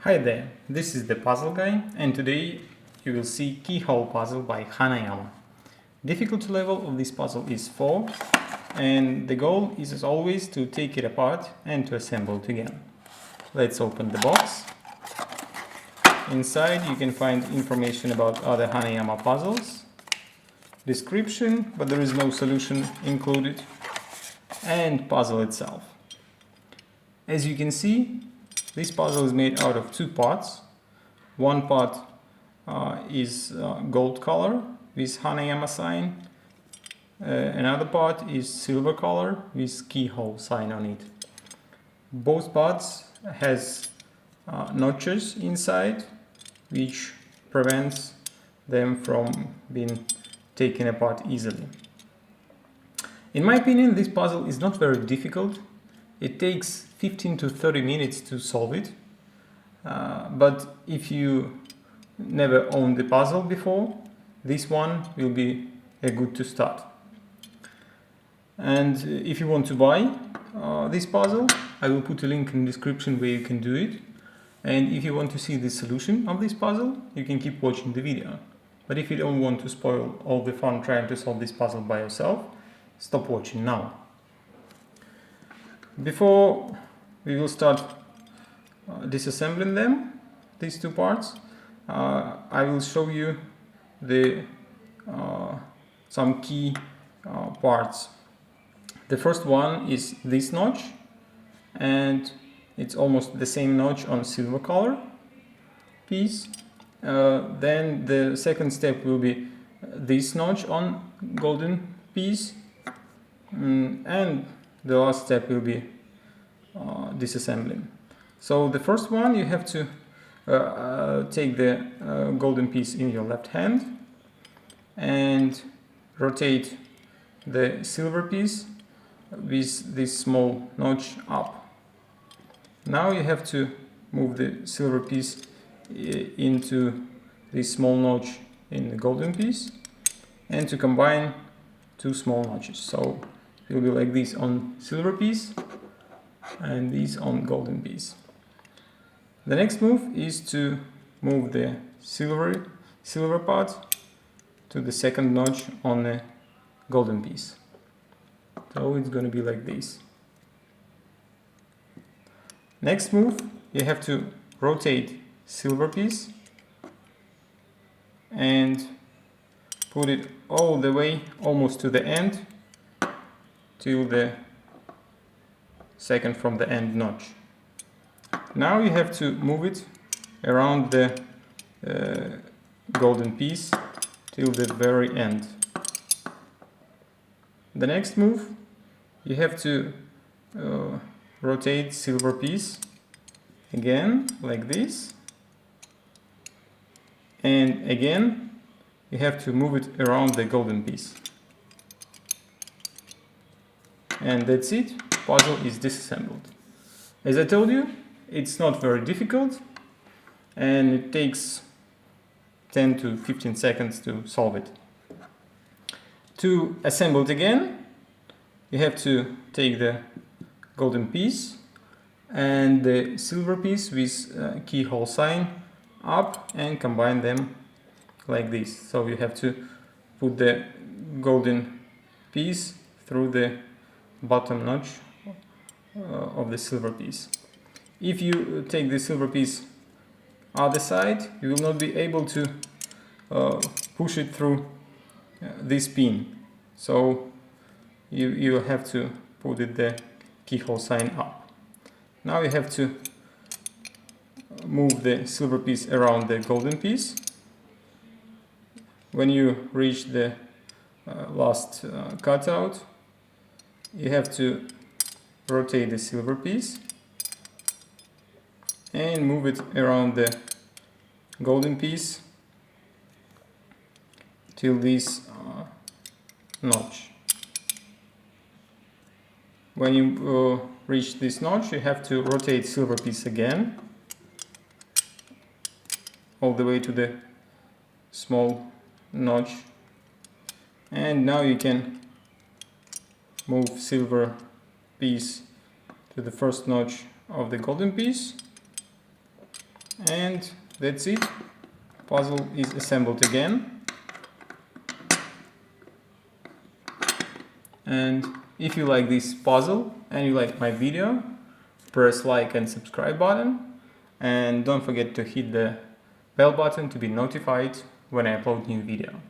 Hi there, this is the puzzle guy, and today you will see Keyhole puzzle by Hanayama. Difficulty level of this puzzle is 4, and the goal is as always to take it apart and to assemble it again. Let's open the box. Inside you can find information about other Hanayama puzzles, description, but there is no solution included, and puzzle itself. As you can see, this puzzle is made out of two parts. One part is gold color with Hanayama sign. Another part is silver color with Keyhole sign on it. Both parts has notches inside, which prevents them from being taken apart easily. In my opinion, this puzzle is not very difficult. It takes 15 to 30 minutes to solve it, but if you never owned the puzzle before, this one will be a good to start. And if you want to buy this puzzle, I will put a link in the description where you can do it. And if you want to see the solution of this puzzle, you can keep watching the video. But if you don't want to spoil all the fun trying to solve this puzzle by yourself, stop watching now. Before we will start disassembling them, these two parts, I will show you the some key parts. The first one is this notch, and it's almost the same notch on silver color piece. Then the second step will be this notch on golden piece, and the last step will be disassembling. So the first one, you have to take the golden piece in your left hand and rotate the silver piece with this small notch up. Now you have to move the silver piece into this small notch in the golden piece and to combine two small notches. So it will be like this on silver piece and these on golden piece. The next move is to move the silver part to the second notch on the golden piece. So it's going to be like this. Next move, you have to rotate silver piece and put it all the way almost to the end till the second from the end notch. Now you have to move it around the golden piece till the very end. The next move, you have to rotate silver piece again like this, and again you have to move it around the golden piece. And that's it, puzzle is disassembled. As I told you, it's not very difficult and it takes 10 to 15 seconds to solve it. To assemble it again, you have to take the golden piece and the silver piece with keyhole sign up and combine them like this. So you have to put the golden piece through the bottom notch of the silver piece. If you take the silver piece other side, you will not be able to push it through this pin. So you have to put it the keyhole sign up. Now you have to move the silver piece around the golden piece. When you reach the last cutout, you have to rotate the silver piece and move it around the golden piece till this notch. When you reach this notch, you have to rotate silver piece again all the way to the small notch, and now you can move silver piece to the first notch of the golden piece And that's it. Puzzle is assembled again. And if you like this puzzle and you like my video, press like and subscribe button, and don't forget to hit the bell button to be notified when I upload new video.